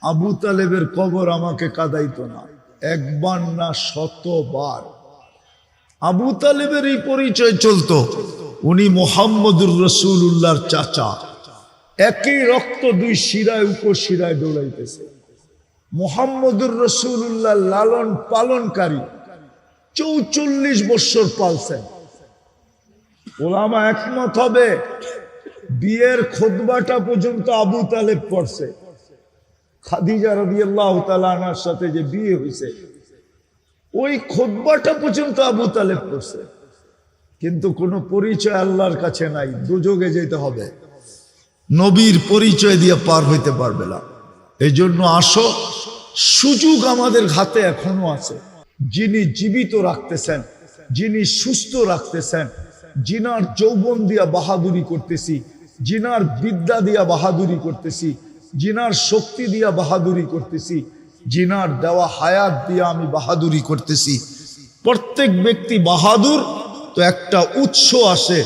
আবু তালেবের কবর আমাকে কাঁদাইতো না, একবার না শতবার। আবু তালেবের এই পরিচয় চলতো, উনি মুহাম্মদুর রাসূলুল্লাহর চাচা। একই রক্ত দুই শিরায় উপশিরায় দৌড়াইতেছে। মুহাম্মদুর রাসূলুল্লাহ লালন পালনকারী ৪৪ বছর পালছেন। ওলামা একমত হবে বিয়ের খুতবাটা পর্যন্ত আবু তালেব পড়ছে। খাদিজা রাদিয়াল্লাহু তাআলা আনহার সাথে যে বিয়ে হয়েছে ওই খুতবাটা পর্যন্ত আবু তালেব পড়ছে। কিন্তু কোনো পরিচয় আল্লাহর কাছে নাই, দুযোগে যেতে হবে, নবীর পরিচয় দিয়ে পার হইতে পারবে না। এই জন্য আসো, সুযোগ আমাদের হাতে এখনো আছে। যিনি জীবিত রাখতেছেন, যিনি সুস্থ রাখতেছেন, যিনার যৌবন দিয়া বাহাদুরি করতেছি, যিনার বিদ্যা দিয়া বাহাদুরি করতেছি, যিনার শক্তি দিয়া বাহাদুরি করতেছি, যিনার দেওয়া হায়াত দিয়া আমি বাহাদুরি করতেছি। প্রত্যেক ব্যক্তি বাহাদুর তো একটা উৎস আসে,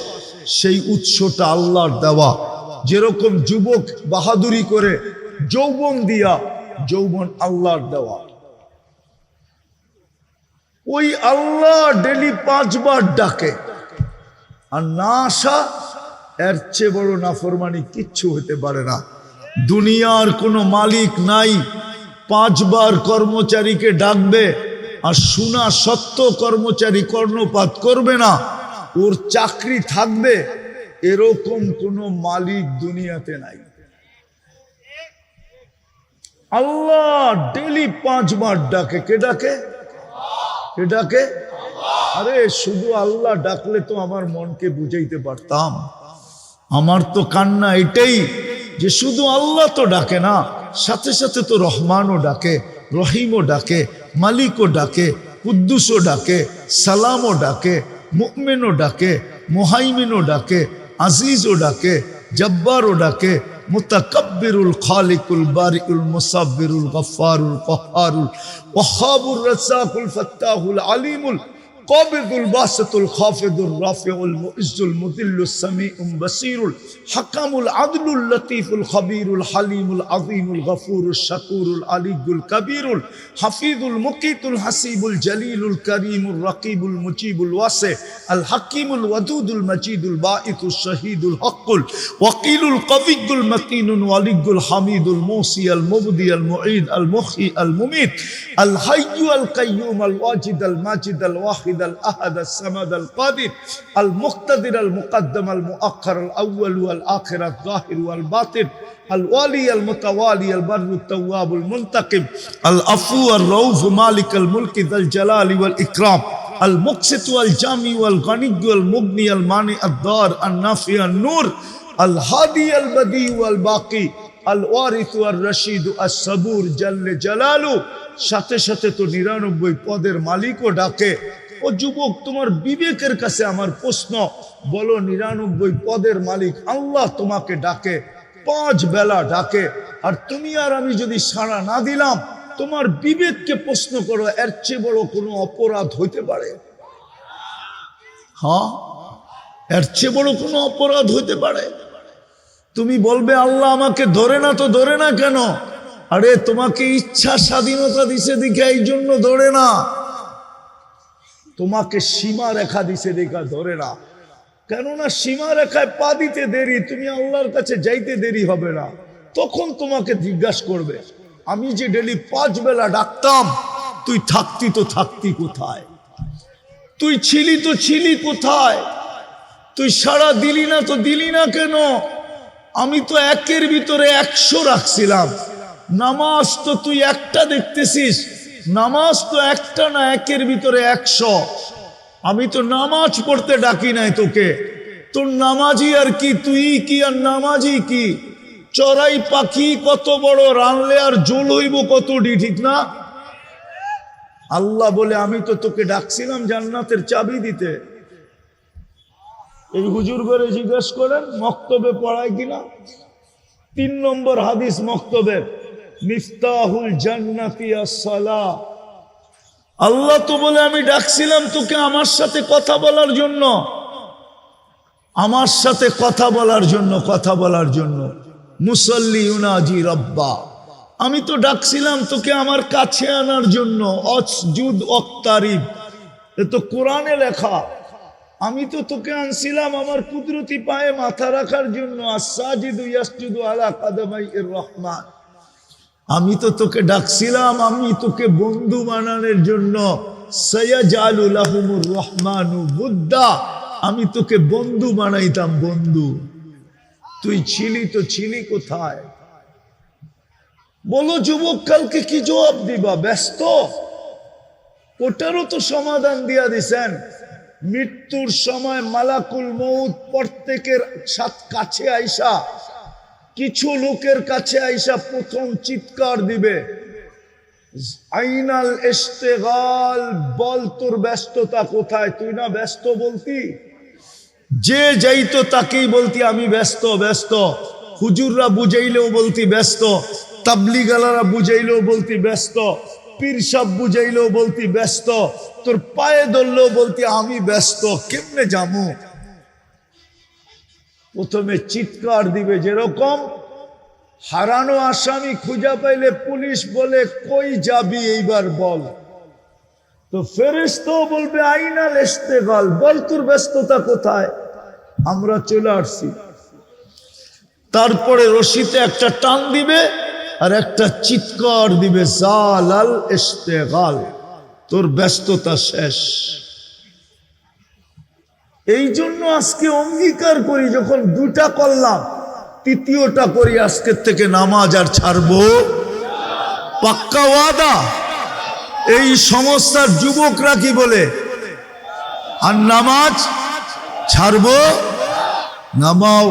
সেই উৎসটা আল্লাহর দেওয়া। যেরকম যুবক বাহাদুরি করে যৌবন দিয়া, যৌবন আল্লাহর দেওয়া। ওই আল্লাহ ডেলি 5 বার ডাকে, আর না আসা এর চেয়ে বড় নাফরমানি কিচ্ছু হতে পারে না। দুনিয়ার কোনো মালিক নাই 5 বার কর্মচারীকে ডাকবে আর শোনা সত্য কর্মচারী কর্ণপাত করবে না, ওর চাকরি থাকবে, এরকম কোনো মালিক দুনিয়াতে নাই। আল্লাহ ডেলি 5 বার ডাকে। কে ডাকে? কে ডাকে? আরে শুধু আল্লাহ ডাকলে তো আমার মনকে বুঝাইতে পারতাম। আমার তো কান্না এটাই যে শুধু আল্লাহ তো ডাকে না, সাথে সাথে তো রহমানও ডাকে, রহিমও ডাকে, মালিকও ডাকে, কুদ্দুসও ডাকে, সালামও ডাকে, মুমিনও ডাকে, মুহাইমিনও ডাকে, আজিজও ডাকে, জব্বারও ডাকে, মুতাকাব্বিরুল খালিকুল বারিউল মুসাব্বিরুল গফফারুল কহ্হারুল ওয়াহ্হাবুর রাজ্জাকুল ফাত্তাহুল আলিমুল قابض الباسط الخافض الرافع المعز المذل السميع البصير الحكم العدل اللطيف الخبير الحليم العظيم الغفور الشكور العلي الكبير الحفيظ المقيت الحسيب الجليل الكريم الرقيب المجيب الواسع الحكيم الودود المجيد الباعث الشهيد الحق الوكيل القوي المتين الولي الحميد الموصي المبدي المعيد المحيي المميت الحي القيوم الواجد الماجد الواحد الأحد الصمد القادر المقتدر المقدم المؤخر الأول والآخر الظاهر والباطن الوالي المتوالي البر التواب المنتقم العفو الرؤوف مالك الملك ذا الجلال والإكرام المقسط والجامع والغني والمغني المانع الضار النافع النور الهادي البديع والباقي الوارث والرشيد الصبور جل جلاله। সাথে সাথে তো 99 পদের মালিকও ডাকে। ও যুবক, তোমার বিবেকের কাছে আমার প্রশ্ন, বলো 99 পদের মালিক আল্লাহ তোমাকে ডাকে, 5 বেলা ডাকে, আর তুমি আর আমি যদি সাড়া না দিলাম, তোমার বিবেককে প্রশ্ন করো, এর চেয়ে বড় কোনো অপরাধ হইতে পারে? হ্যাঁ, এর চেয়ে বড় কোনো অপরাধ হইতে পারে? তুমি বলবে আল্লাহ আমাকে ধরে না, তো ধরে না কেন? আরে তোমাকে ইচ্ছা স্বাধীনতা দিছে দেখে এই জন্য ধরে না, তোমাকে সীমা রেখা দিছে দেখা ধরে না। কেননা সীমা রেখায় পা দিতে দেরি, তুমি আল্লাহর কাছে যাইতে দেরি হবে না। তখন তোমাকে জিজ্ঞাসা করবে, আমি যে ডেলি 5 বেলা ডাকতাম, তুই থাকতি তো থাকতি কোথায়? তুই ছিলি তো ছিলি কোথায়? তুই সাড়া দিলি না তো দিলি না কেন? আমি তো 1-এর ভিতরে 100 রাখছিলাম। নামাজ তো তুই একটা দেখতেছিস, নামাজ তো একটা না, 1-এর ভিতরে 100। আমি তো নামাজ পড়তে ডাকি নাই তোকে। তোর নামাজি আর কি, তুই কি আর নামাজি কি? চড়াই পাখি কত বড়, রানলে আর জোল হইব কতটি, ঠিক না? আল্লাহ বলে আমি তো তোকে ডাকছিলাম জান্নাতের চাবি দিতে। এই হুজুর করে জিজ্ঞেস করেন মক্তবে পড়ায় কিনা। 3 নম্বর হাদিস মক্তবের, মিফতাহুল জান্নাতি as-সালাহ। আল্লাহ তো বলে আমি ডাকছিলাম তোকে আমার সাথে কথা বলার জন্য, আমার সাথে কথা বলার জন্য, কথা বলার জন্য। মুসল্লি ইউনাজি রব্বা, আমি তো ডাকছিলাম তোকে আমার কাছে আনার জন্য। অসজুদ ওয়াক্তারিব, এ তো কোরআনে লেখা। আমি তো তোকে আনছিলাম আমার কুদরতি পায়ে মাথা রাখার জন্য। আসসাজিদু ইয়াসজুদু আলা কাদামাইর রহমান। আমি তো তোকে ডাকছিলাম, আমি তোকে বন্ধু বানানোর জন্য। সায়াজালু লাহুমুর রহমানু বুদ্দা, আমি তোকে বন্ধু বানাইতাম, বন্ধু। তুই ছিলি তো ছিলি কোথায়? বলো যুবক, কালকে কি জবাব দিবা? ব্যস্ত? ওটারও তো সমাধান দিয়া দিছেন। মৃত্যুর সময় মালাকুল মউত প্রত্যেকের কাছে আইসা, কিছু লোকের কাছে আইসা প্রথম চিৎকার দিবে, আইনাল ইশতিগাল, বল তোর ব্যস্ততা কোথায়? তুই না ব্যস্ত বলতি? যে যাইতো তাকেই বলতি আমি ব্যস্ত ব্যস্ত। হুজুররা বুঝাইলেও বলতি ব্যস্ত, তাবলিগালারা বুঝাইলেও বলতি ব্যস্ত, পীর সাহেব বুঝাইলেও বলতি ব্যস্ত, তোর পায়ে ধরলেও বলতি আমি ব্যস্ত। কেমনে যাবো? প্রথমে চিৎকার দিবে, যেরকম হারানো আসামি খুঁজা পাইলে পুলিশ বলে কই যাবি এইবার বল, তো ফেরেশতাও বলবে আইনাল ইশতিগাল, বল তোর ব্যস্ততা কোথায়? আমরা চলে আসছি। তারপরে রশিতে একটা টান দিবে আর একটা চিৎকার দিবে, জালাল ইশতিগাল, তোর ব্যস্ততা শেষ। এই জন্য আজকে অঙ্গীকার করি, যখন দুটা করলাম তৃতীয়টা করি, আজকের থেকে নামাজ আর ছাড়বো, পাক্কা ওয়াদা। এই সমস্যার যুবকরা কি বলে? আর নামাজ ছাড়বো, নামাও।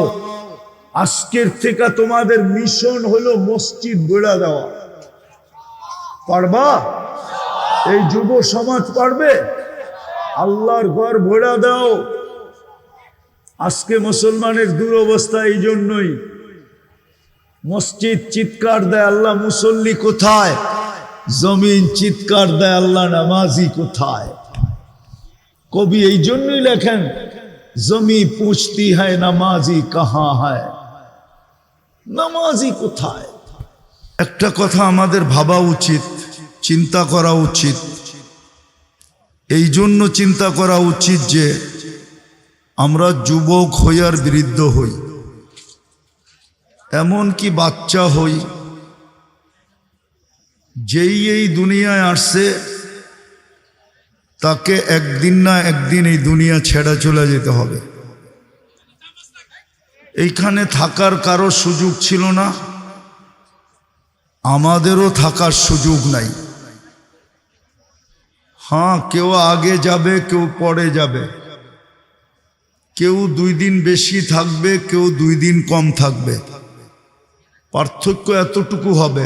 আজকের থেকে তোমাদের মিশন হলো মসজিদ গড়া দেওয়া। পারবা? এই যুব সমাজ পারবে? আল্লাহর ঘর ভরা দাও। আজকে মুসলমানের দুরবস্থা এই জন্যই। মসজিদ চিৎকার দেয় আল্লাহ মুসল্লি কোথায়, জমিন চিৎকার দেয় আল্লাহ নামাজি কোথায়। কবি এই জন্যই লেখেন, জমি পুছতি হয় নামাজি কাহা হয়, নামাজি কোথায়। একটা কথা আমাদের ভাবা উচিত, চিন্তা করা উচিত। এই জন্য চিন্তা করা উচিত যে আমরা যুবক হই আর বৃদ্ধ হই, এমন কি বাচ্চা হই, যেই এই দুনিয়ায় আসছে তাকে একদিন না একদিন এই দুনিয়া ছেড়ে চলে যেতে হবে। এইখানে থাকার কারো সুযোগ ছিল না, আমাদেরও থাকার সুযোগ নাই। হ্যাঁ, কেউ আগে যাবে, কেউ পরে যাবে, কেউ 2 দিন বেশি থাকবে, কেউ 2 দিন কম থাকবে, পার্থক্য এতটুকু হবে,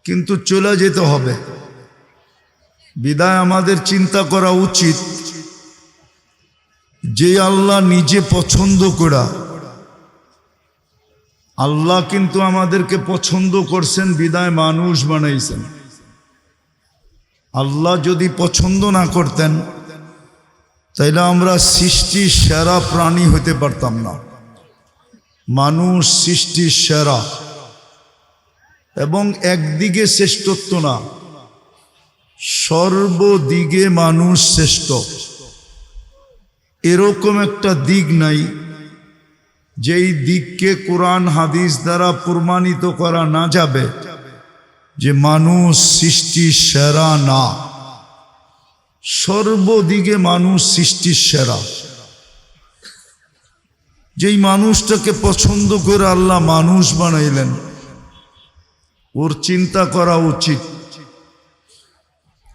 কিন্তু চলে যেতে হবে। বিদায় আমাদের চিন্তা করা উচিত যে আল্লাহ নিজে পছন্দ করা, আল্লাহ কিন্তু আমাদেরকে পছন্দ করছেন, বিদায় মানুষ বানাইছেন। আল্লাহ যদি পছন্দ না করতেন তাইলে আমরা সৃষ্টির সেরা প্রাণী হতে পারতাম না। মানুষ সৃষ্টির সেরা, এবং একদিকে শ্রেষ্ঠত্ব না, সর্বদিকে মানুষ শ্রেষ্ঠ। এরকম একটা দিক নাই যেই দিককে কোরআন হাদিস দ্বারা প্রমাণিত করা না যাবে যে মানুষ সৃষ্টির সেরা না। সর্বদিকে মানুষ সৃষ্টির সেরা। যেই মানুষটাকে পছন্দ করে আল্লাহ মানুষ বানাইলেন, ওর চিন্তা করা উচিত।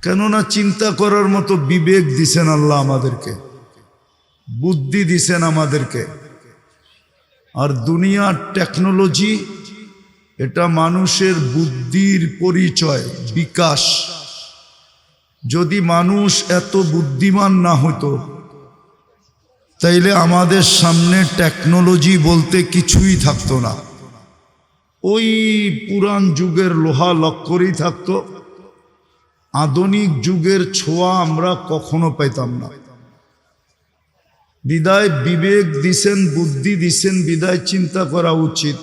কেননা চিন্তা করার মতো বিবেক দিছেন আল্লাহ আমাদেরকে, বুদ্ধি দিছেন আমাদেরকে। আর দুনিয়ার টেকনোলজি, এটা মানুষের বুদ্ধির পরিচয়, বিকাশ। যদি মানুষ এত বুদ্ধিমান না হতো তাইলে আমাদের সামনে টেকনোলজি বলতে কিছুই থাকতো না। ওই পুরান যুগের লোহা লক্করই থাকতো, আধুনিক যুগের ছোঁয়া আমরা কখনো পেতাম না। বিদায় বিবেক দিছেন, বুদ্ধি দিছেন, বিদায় চিন্তা করা উচিত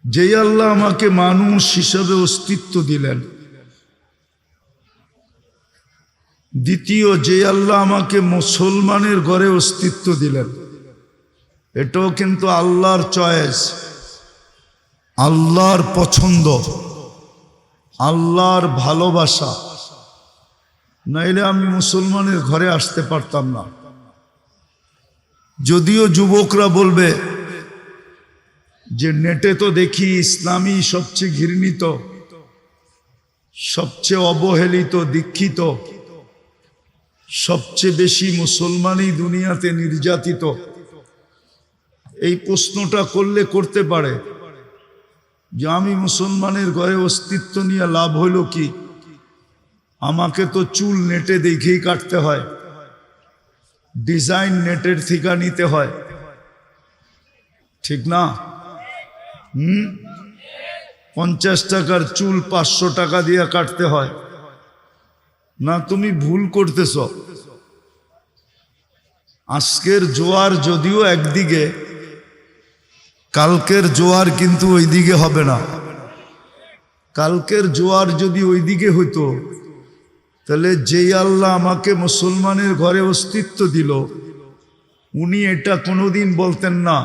যেই আল্লাহ আমাকে মানুষ হিসাবে অস্তিত্ব দিলেন, দ্বিতীয় যে আল্লাহ আমাকে মুসলমানের ঘরে অস্তিত্ব দিলেন, এটাও কিন্তু আল্লাহর চয়েস, আল্লাহর পছন্দ, আল্লাহর ভালোবাসা। নাইলে আমি মুসলমানের ঘরে আসতে পারতাম না। যদিও যুবকরা বলবে যে নেটে তো দেখি ইসলামী সবচেয়ে ঘৃণিত, সবচেয়ে অবহেলিত, দীক্ষিত, সবচেয়ে বেশি মুসলমানই দুনিয়াতে নির্যাতিত। এই প্রশ্নটা করলে করতে পারে যে আমি মুসলমানের ঘরে অস্তিত্ব নিয়ে লাভ হইল কি? আমাকে তো চুল নেটে দেখেই কাটতে হয়, ডিজাইন নেটের থেকে নিতে হয়, ঠিক না? 50 টাকার চুল 500 টাকা দিয়ে কাটতে হয় না? তুমি ভুল করতেছ। আজকের জোয়ার যদিও একদিকে, কালকের জোয়ার কিন্তু ওইদিকে হবে না। কালকের জোয়ার যদি ওইদিকে হইতো, তাহলে যেই আল্লাহ আমাকে মুসলমানের ঘরে অস্তিত্ব দিল, উনি এটা কোনোদিন বলতেন না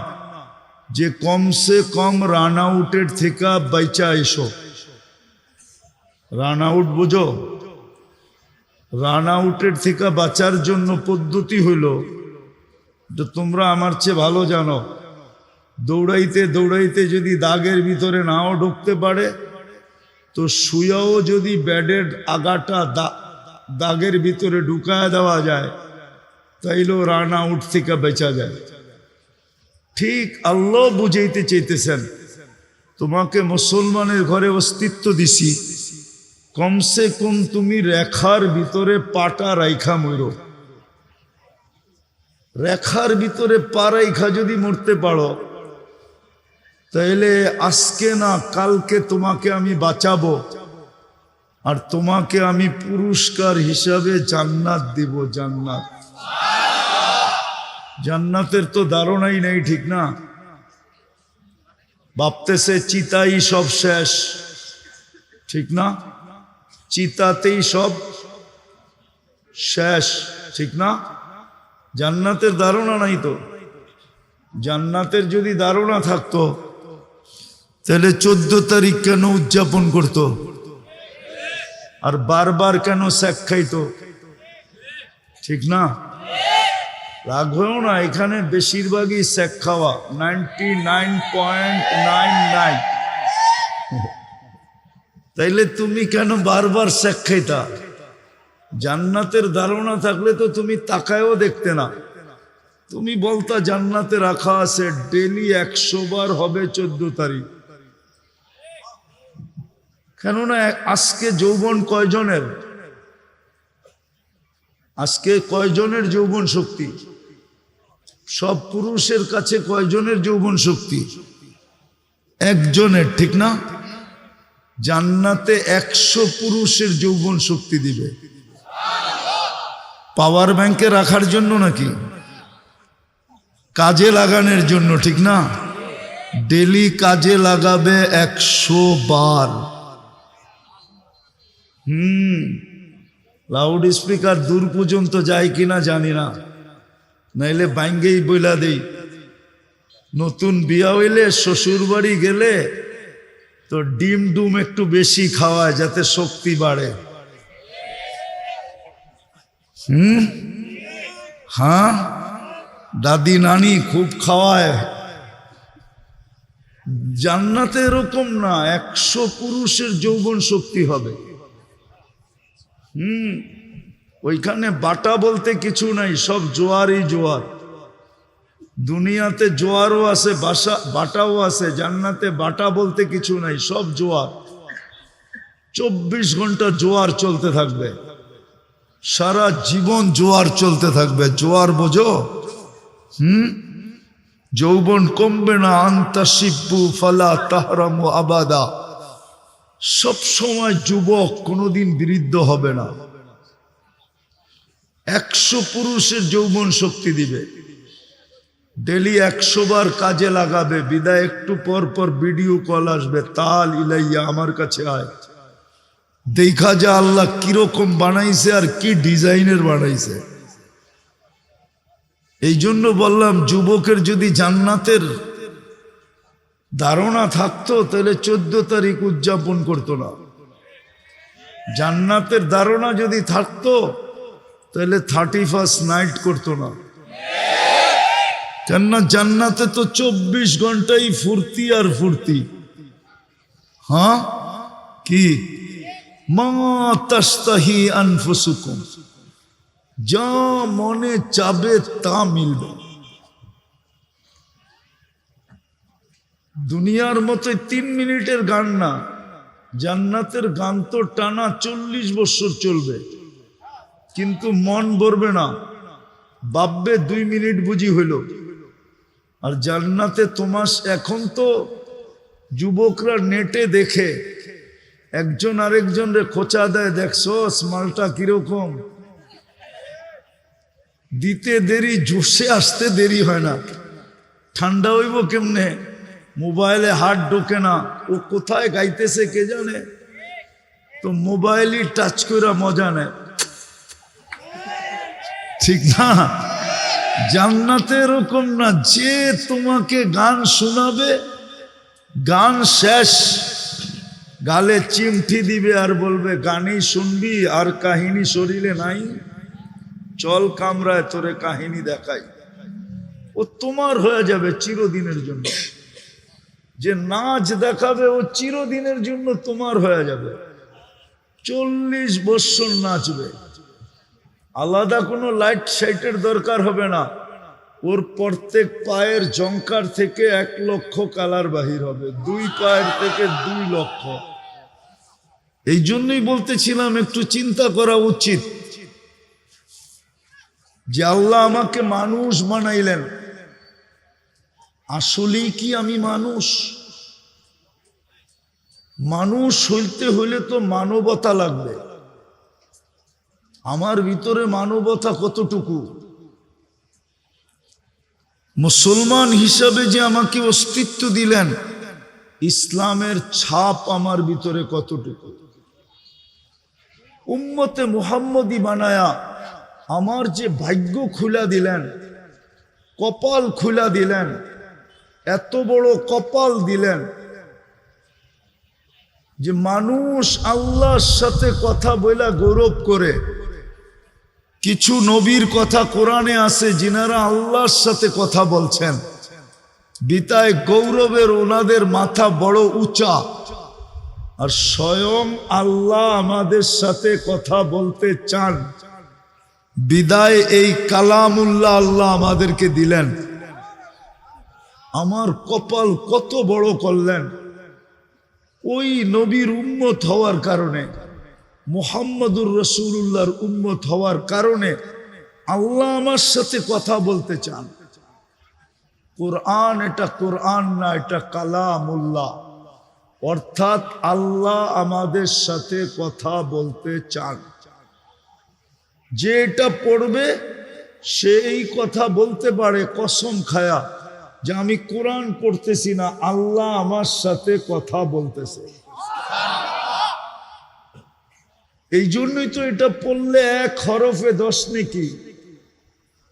যে কমসে কম রান আউটের থেকে বাইচা এসো। রান আউট বুঝো? রান আউটের থেকে বাঁচার জন্য পদ্ধতি হইল, তো তোমরা আমার চেয়ে ভালো জানো, দৌড়াইতে দৌড়াইতে যদি দাগের ভিতরে নাও ঢুকতে পারে, তো শুয়াও যদি ব্যাডের আগাটা দাগের ভিতরে ঢুকায় দেওয়া যায়, তাইলেও রান আউট থেকে বেঁচা যায়। ঠিক আল্লাহ বুঝাইতে চাইতেছেন, তোমাকে মুসলমানের ঘরে অস্তিত্ব দিছি, কমসে কম তুমি রেখার ভিতরে পাটা রাইখা মরো। রেখার ভিতরে পা রাইখা যদি মরতে পারো, তাইলে আজকে না কালকে তোমাকে আমি বাঁচাবো, আর তোমাকে আমি পুরস্কার হিসাবে জান্নাত দিব। জান্নাত, জান্নাতের তো ধারণাই নেই, ঠিক না? ভাবতেছে চিতাই সব শেষ, ঠিক না? চিতাতেই সব শেষ, ঠিক না? জান্নাতের ধারণা নাই তো। জান্নাতের যদি ধারণা থাকতো, তাহলে 14 তারিখ কেন উদযাপন করতো, আর বারবার কেন শেখ খাইতো, ঠিক না? রাগ হয়েও না, এখানে বেশিরভাগই শেখ খাওয়া, 99.99। তাইলে তুমি কেন বারবার শেখ খাইতা? জান্নাতের ধারণা থাকলে তো তুমি তাকায়ও দেখতে না, তুমি বলতা জান্নাতে রাখা আছে ডেলি 100 বার হবে 14 তারিখ। কেননা আজকে যৌবন কয়জনের? আজকে কয়জনের যৌবন শক্তি? সব পুরুষের কাছে কয়জনের যৌবন শক্তি? একজনের, ঠিক না? জান্নাতে 100 পুরুষের যৌবন শক্তি দিবে। পাওয়ার ব্যাংকে রাখার জন্য নাকি? কাজে লাগানোর জন্য, ঠিক না? ডেলি কাজে লাগাবে 100 বার। লাউড স্পিকার দূর পর্যন্ত যায় কিনা জানি না, নাইলে বাইঙ্গেই বইলা দেই। নতুন বিয়া হইলে শ্বশুর বাড়ি গেলে তো ডিম ডুম একটু বেশি খাওয়ায় যাতে শক্তি বাড়ে। হ্যাঁ, দাদি নানি খুব খাওয়ায়। জান্নাতে এরকম না, 100 পুরুষের যৌবন শক্তি হবে। ওইখানে বাটা বলতে কিছু নাই, সব জোয়ারই জোয়ার। দুনিয়াতে জোয়ারও আছে, বাটাও আছে, জান্নাতে বাটা বলতে কিছু নাই, সব জোয়ার। 24 ঘন্টা জোয়ার চলতে থাকবে, সারা জীবন জোয়ার চলতে থাকবে। জোয়ার বোঝো? যৌবন কমবে না। আন্তা শিব্বু ফালা তাহরামু আবাদা, সব সময় যুবক, কোনোদিন বৃদ্ধ হবে না। 100 পুরুষের যৌবন শক্তি দিবে। ডেলি 100 বার কাজে লাগাবে, বিদায় একটু পর পর ভিডিও কল আসবে, তাল ইলাইয়া আমার কাছে আয়, দেখা যা আল্লাহ কিরকম বানাইছে আর কি ডিজাইনের বানাইছে। এই জন্য বললাম, যুবকের যদি জান্নাতের ধারণা থাকতো তাহলে 14 তারিখ উদযাপন করতো না। জান্নাতের ধারণা যদি থাকতো তাহলে 31st নাইট করতো না। কেননা জান্নাতে তো 24 ঘন্টাই ফুর্তি আর ফুর্তি। হ্যাঁ কি মা তাস্তাহি আনফুসুকুম, যা মনে চাবে তা মিলবে। দুনিয়ার মতো 3 মিনিটের গান না, জান্নাতের গান তো টানা 40 বছর চলবে, কিন্তু মন ভরবে না, ভাববে 2 মিনিট বুঝি হইল। আর জান্নাতে তোমার এখন তো যুবকরা নেটে দেখে, একজন আরেকজনরে খোঁচা দেয়, দেখছো মালটা কিরকম, দিতে দেরি, জোশে আসতে দেরি হয় না। ঠান্ডা হইব কেমনে, মোবাইলে হাত ঢোকে না, ও কোথায় গাইতেছে কে জানে, তো মোবাইলই টাচ করে মজা নেয়, ঠিক না? জান্নাতে এরকম না, যে তোমাকে গান শোনাবে, গান শেষ গালে চিমটি দিবে আর বলবে গানই শুনবি আর কাহিনী শরীরে নাই, চল কামরায় তোরে কাহিনী দেখাই। ও তোমার হয়ে যাবে চিরদিনের জন্য। যে নাচ দেখাবে ও চিরদিনের জন্য তোমার হয়ে যাবে, 40 বছর নাচবে, আলাদা কোনো লাইট সাইটের দরকার হবে না। ওর প্রত্যেক পায়ের জঙ্কার থেকে 1 লক্ষ কালার বাহির হবে, 2 পায়ের থেকে 2 লক্ষ। এই জন্যই বলতেছিলাম একটু চিন্তা করা উচিত যে আল্লাহ আমাকে মানুষ বানাইলেন, আসলেই কি আমি মানুষ? মানুষ হইতে হইলে তো মানবতা লাগবে। আমার ভিতরে মানবতা কতটুকু? মুসলমান হিসাবে যে আমাকে অস্তিত্ব দিলেন, ইসলামের ছাপ আমার ভিতরে কতটুকু? উম্মতে মুহাম্মদী বানায়া আমার যে ভাগ্য খুলা দিলেন, কপাল খুলা দিলেন, এত বড় কপাল দিলেন যে মানুষ আল্লাহর সাথে কথা বলা গৌরব করে। কিছু নবীর কথা কোরআনে আছে যিনারা আল্লাহর সাথে কথা বলছেন, বিতায় গৌরবের ওনাদের মাথা বড় উঁচা। আর স্বয়ং আল্লাহ আমাদের সাথে কথা বলতে চান, বিদায় এই কালামুল্লাহ আল্লাহ আমাদেরকে দিলেন। আমার কপাল কত বড় করলেন, ওই নবীর উম্মত হওয়ার কারণে, মুহাম্মদুর রাসূলুল্লাহর উম্মত হওয়ার কারণে আল্লাহ আমার সাথে কথা বলতে চান। কোরআন এটা কোরআন না, এটা কালামুল্লাহ, অর্থাৎ আল্লাহ আমাদের সাথে কথা বলতে চান। যে এটা পড়বে সে এই কথা বলতে পারে কসম খায়া যে আমি কোরআন পড়তেছি না, আল্লাহ আমার সাথে কথা বলতেছে। এই জন্যই তো এটা পড়লে 1 হরফে 10 নেকি।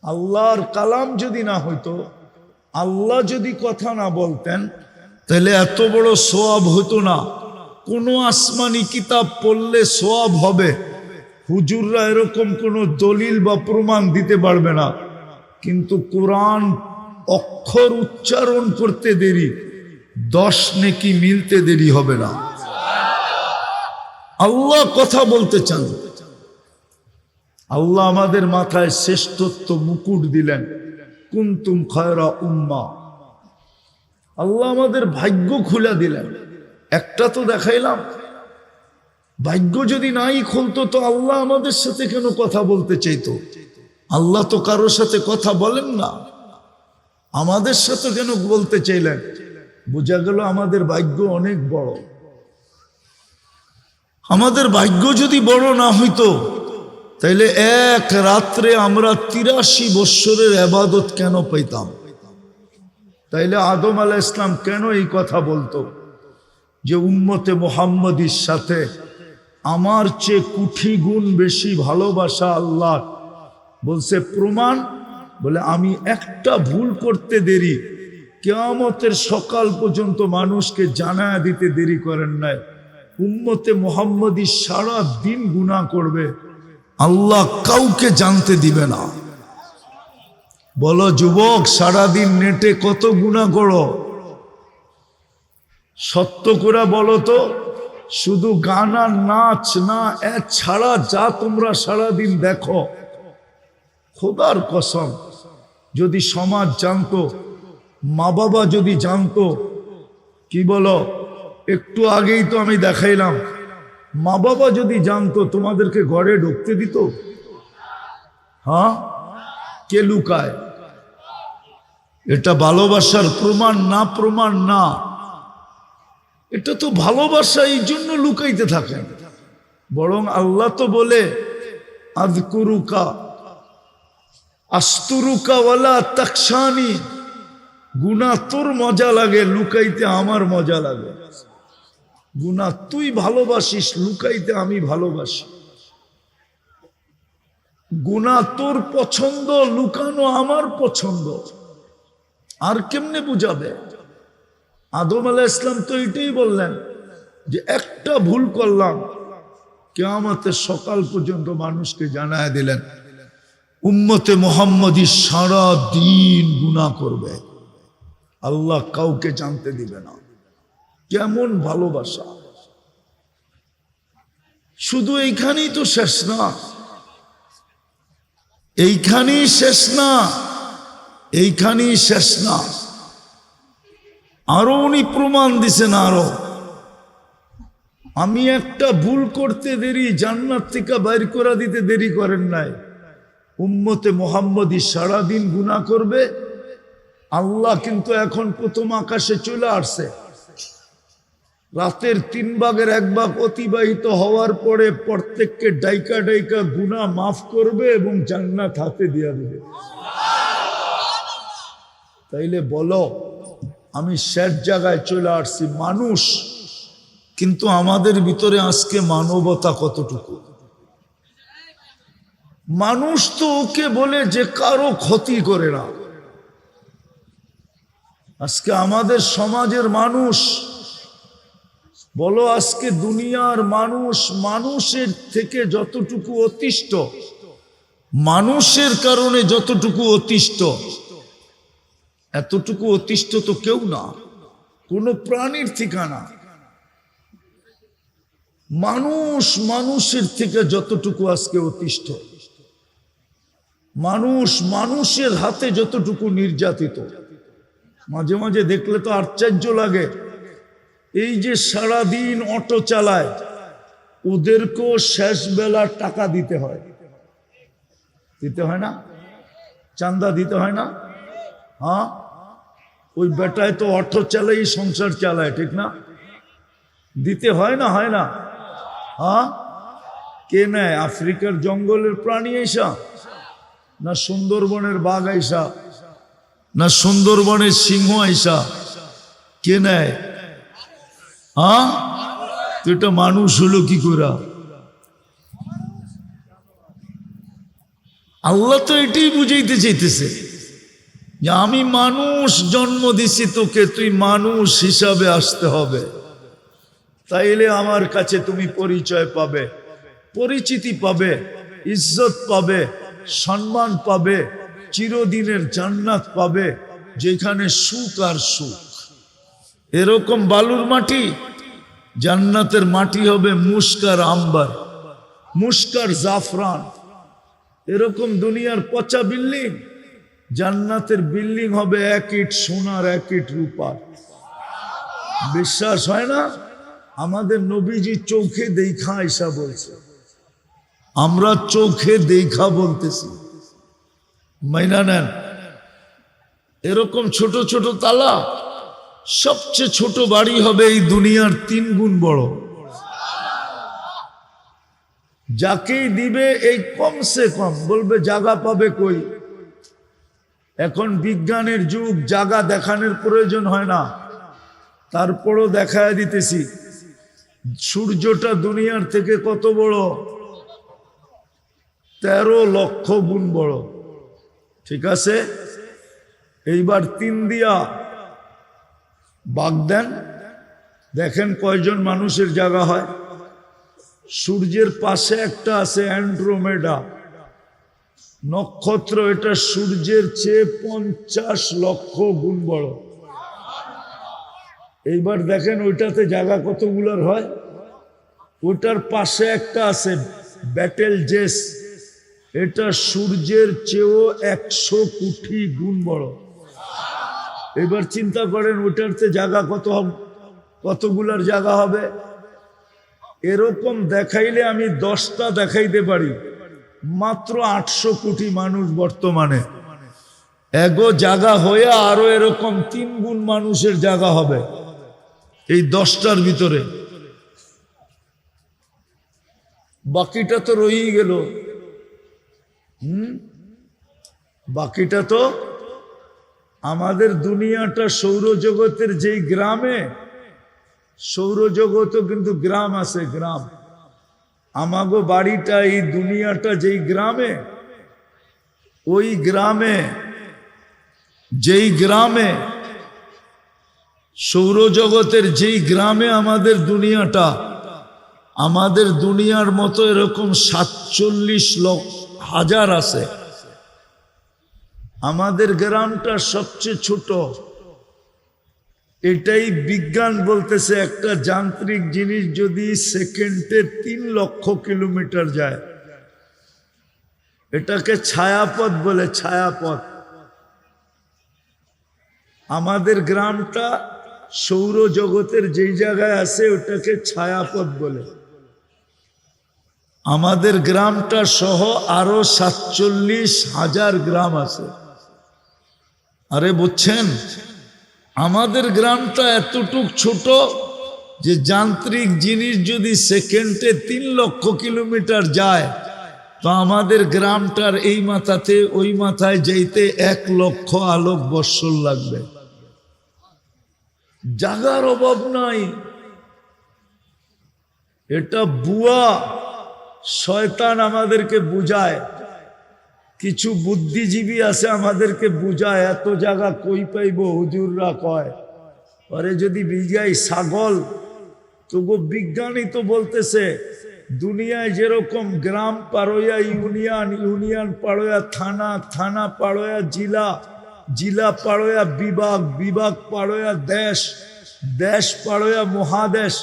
আল্লাহর কালাম যদি না হইতো, আল্লাহ যদি কথা না বলতেন, তাহলে এত বড় সওয়াব হতো না। কোনো আসমানি কিতাব পড়লে সওয়াব হবে, হুজুররা এরকম কোনো দলিল বা প্রমাণ দিতে পারবে না। কিন্তু কোরআন অক্ষর উচ্চারণ করতে দেরি, 10 নেকি মিলতে দেরি হবে না। আল্লাহ কথা বলতে চান। আল্লাহ আমাদের মাথায় শ্রেষ্ঠত্ব মুকুট দিলেন, কুনতুম খায়রা উম্মা। আল্লাহ আমাদের ভাগ্য খুলে দিলেন। একটা তো দেখাইলাম, ভাগ্য যদি নাই খুলতো তো আল্লাহ আমাদের সাথে কেন কথা বলতে চাইতো? আল্লাহ তো কারোর সাথে কথা বলেন না, আমাদের সাথে কেন বলতে চাইলেন? বোঝা গেল আমাদের ভাগ্য অনেক বড়। আমাদের ভাগ্য যদি বড় না হইতো তাইলে এক রাত্রে আমরা 83 বৎসরের ইবাদত কেন পাইতাম? তাইলে আদম আলাইহিস সালাম কেন এই কথা বলতো যে উম্মতে মুহাম্মদীর সাথে আমার চেয়ে কোটি গুণ বেশি ভালোবাসা আল্লাহ? বলছে প্রমাণ, বলে আমি একটা ভুল করতে দেরি, কিয়ামতের সকাল পর্যন্ত মানুষকে জানায়া দিতে দেরি করেন নাই। উম্মতে মুহাম্মদী সারা দিন গুনাহ করবে, আল্লাহ কাউকে জানতে দিবে না। বলো যুবক, সারাদিন নেটে কত গুনাহ করো? সত্য করে বলো তো, শুধু গান আর নাচ না, ছাড়া যা তোমরা সারাদিন দেখো, খোদার কসম যদি সমাজ জানতো, মা বাবা যদি জানতো, কি বলো, একটু আগেই তো আমি দেখাইলাম, মা বাবা যদি জানতো তোমাদেরকে ঘরে ঢুকতে দিত? হ্যাঁ, কে লুকায়? এটা ভালোবাসার প্রমাণ না? প্রমাণ না, এটা তো ভালোবাসা, এই জন্য লুকাইতে থাকেন। বরং আল্লাহ তো বলে আযকুরুকা আস্তুরুকা ওয়ালা তাকশানি, গুনাহ তোর মজা লাগে, লুকাইতে আমার মজা লাগে। গুনাহ তুই ভালোবাসিস, লুকাইতে আমি ভালোবাসি। গুনাহ তোর পছন্দ, লুকানো আমার পছন্দ। আর কেমনে বুঝাবে? আদম আলাইহিস সালাম তো এটাই বললেন যে একটা ভুল করলাম, কিয়ামতের সকাল পর্যন্ত মানুষকে জানায় দিলেন উম্মতে মুহাম্মদী সারা দিন গুনাহ করবে, আল্লাহ কাউকে জানতে দিবে না। কেমন ভালোবাসা! শুধু এইখানেই তো শেষ না, এইখানেই শেষ না, এইখানেই শেষ না, আরো উনি প্রমাণ দিছেন। আরো আমি একটা ভুল করতে দেরি, জান্নাত থেকে বাইর করে দিতে দেরি করেন নাই। উম্মতে মুহাম্মদী সারাদিন গুনাহ করবে, আল্লাহ কিন্তু এখন প্রথম আকাশে চলে আসছে। রাতের 3 ভাগের 1 ভাগ অতিবাহিত হওয়ার পরে প্রত্যেককে ডাইকা ডাইকা গুনাহ মাফ করবে এবং জান্নাত হাতে দিয়ে দেবে। তাইলে বলো, আমি শেষ জায়গায় চলে আসছি। মানুষ, কিন্তু আমাদের ভিতরে আজকে মানবতা কতটুকু? মানুষ তো ওকে বলে যে কারো ক্ষতি করে না। আজকে আমাদের সমাজের মানুষ, বলো আজকে দুনিয়ার মানুষ, মানুষের থেকে যতটুকু অতিষ্ঠ, মানুষের কারণে যতটুকু অতিষ্ঠ, এতটুকু অতিষ্ঠ তো কেউ না, কোনো প্রাণীর ঠিকানা। মানুষ মানুষের থেকে যতটুকু আজকে অতিষ্ঠ, মানুষ মানুষের হাতে যতটুকু নির্যাতিত। মাঝে মাঝে দেখলে তো আশ্চর্য লাগে, এই যে সারাদিন অটো চালায়, ওদেরকেও শেষ বেলা টাকা দিতে হয়। দিতে হয় না? চান্দা দিতে হয় না? হ্যাঁ, ওই বেটায় তো অটো চালাই সংসার চালায়, ঠিক না? দিতে হয় না? হয় না? হ্যাঁ, কে নেয়? আফ্রিকার জঙ্গলের প্রাণী আইসা, না সুন্দরবনের বাঘ আইসা, না সুন্দরবনের সিংহ আইসা? কে নেয়? হ্যাঁ, তো এটা মানুষ হলো কি করে? আল্লাহ তো এটাই বুঝাইতে চাইতেছে যে আমি মানুষ জন্ম দিছি তোকে, তুই মানুষ হিসাবে আসতে হবে, তাইলে আমার কাছে তুমি পরিচয় পাবে, পরিচিতি পাবে, ইজ্জত পাবে, সম্মান পাবে, চিরদিনের জান্নাত পাবে, যেখানে সুখ আর সুখ। এরকম বালুর মাটি, জান্নাতের মাটি হবে মুস্কার আম্বার, মুস্কার জাফরান। এরকম দুনিয়ার পচা বিল্ডিং, জান্নাতের বিল্ডিং হবে 1 ইট সোনার 1 ইট রূপার। বিশ্বাস হয় না? আমাদের নবীজি চোখে দেখা আইসা বলছে, আমরা চোখে দেখা বলতেছি, মাইনা নেন। এরকম ছোট ছোট তালা, সবচেয়ে ছোট বাড়ি হবে এই দুনিয়ার 3 গুণ বড়। যাকেই দিবে এই কমসে কম বলবে জায়গা পাবে কই, এখন বিজ্ঞানের যুগ, জায়গা দেখানোর প্রয়োজন হয় না, তারপরও দেখায় দিতেছি। সূর্যটা দুনিয়ার থেকে কত বড়? 13 লক্ষ গুণ বড়। ঠিক আছে, এইবার 3 দিয়া ভাগ দেন, দেখেন কয়জন মানুষের জায়গা হয়। সূর্যের পাশে একটা আছে অ্যান্ড্রোমেডা নক্ষত্র, এটা সূর্যের চেয়ে 50 লক্ষ গুণ বড়। এইবার দেখেন ওইটাতে জায়গা কতগুলার হয়। ওটার পাশে একটা আছে ব্যাটেল জেস, এটা সূর্যের চেয়েও 100 কোটি গুণ বড়। এবার চিন্তা করেন ওটাতে জায়গা কতগুলার জায়গা হবে। এরকম দেখাইলে আমি 10টা দেখাইতে পারি। মাত্র 800 কোটি মানুষ বর্তমানে, এগো জায়গা হয়ে আরো এরকম 3 গুণ মানুষের জায়গা হবে এই 10টার ভিতরে। বাকিটা তো রয়েই গেল। বাকিটা তো আমাদের দুনিয়াটা সৌরজগতের যেই গ্রামে, সৌরজগতও কিন্তু গ্রাম আছে, গ্রাম। আমাগো বাড়িটা, এই দুনিয়াটা যেই গ্রামে, ওই গ্রামে, যেই গ্রামে সৌরজগতের যেই গ্রামে আমাদের দুনিয়াটা, আমাদের দুনিয়ার মতো এরকম 47,000,000 আছে। আমাদের গ্রামটা সবচেয়ে ছোট। এটাই বিজ্ঞান বলতেছে, একটা যান্ত্রিক জিনিস যদি সেকেন্ডে 3 লক্ষ কিলোমিটার যায়, এটাকে ছায়াপথ বলে, ছায়াপথ। আমাদের গ্রামটা সৌরজগতের যেই জায়গায় আছে ওটাকে ছায়াপথ বলে। আমাদের গ্রামটা সহ আরো 47,000 গ্রাম আছে। আরে বুঝছেন, আমাদের গ্রামটা এতটুক ছোট যে যান্ত্রিক জিনিস যদি সেকেন্ডে 3 লক্ষ কিলোমিটার যায়, তো আমাদের গ্রামটার এই মাথাতে ওই মাথায় যাইতে 1 লক্ষ আলোক বৎসর লাগবে। জাগার অভাব নাই। এটা বুয়া, শয়তান আমাদেরকে বুঝায়। কিছু বুদ্ধিজীবী আছে আমাদেরকে বুঝায়, এত জায়গা কই পাইব। হুজুররা কয় আরে যদি বিজাই ছাগল, তবু বিজ্ঞানী তো বলতেছে দুনিয়ায় যেরকম গ্রাম পাড়োয়া ইউনিয়ন, ইউনিয়ন পাড়োয়া থানা, থানা পাড়োয়া জিলা, জিলা পাড়োয়া বিভাগ, বিভাগ পাড়োয়া দেশ, দেশ পাড়োয়া মহাদেশ,